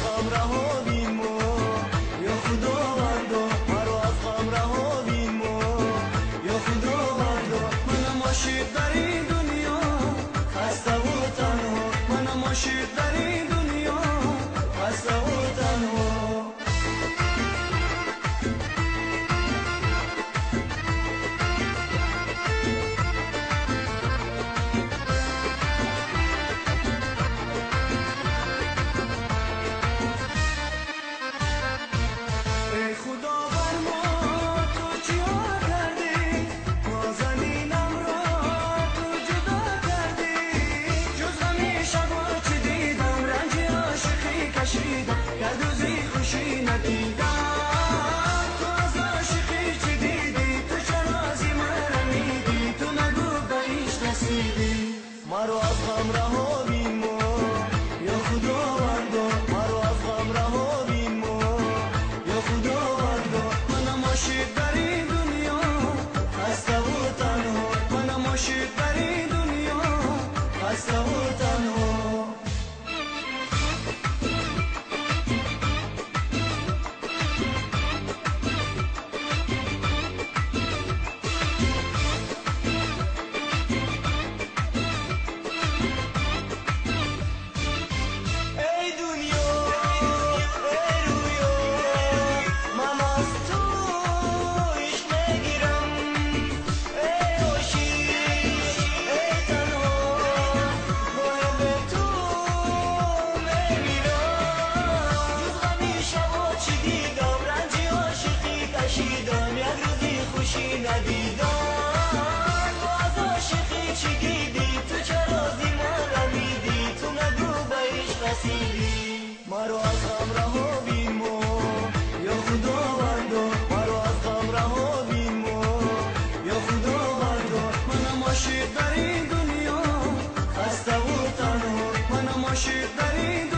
غم رها بین یا خداوندا مرا از غم رها بین یا خداوندا منم عاشق در این دنیا خسته و تنها منم عاشق در این دنیا خسته و تنها گردوزی خوشی ندیدم تو از عاشقی چی دیدی تو چرا از این من میدی تو نگو به ایش رسیدی مرا از غم رها بین یا خداوندا مرا از غم رها بین یا خداوندا منم عاشق در این دنیا خسته و تنها منم عاشق در این دنیا خسته و تنها ندیدم تو از عاشقی چی دیدی تو چرا زی من میدی تو نگو به ایش رسیدی مرا از غم رها بین یا خداوندا مرا از غم رها بین یا خداوندا منم عاشق در این دنیا خسته و تنها منم عاشق در این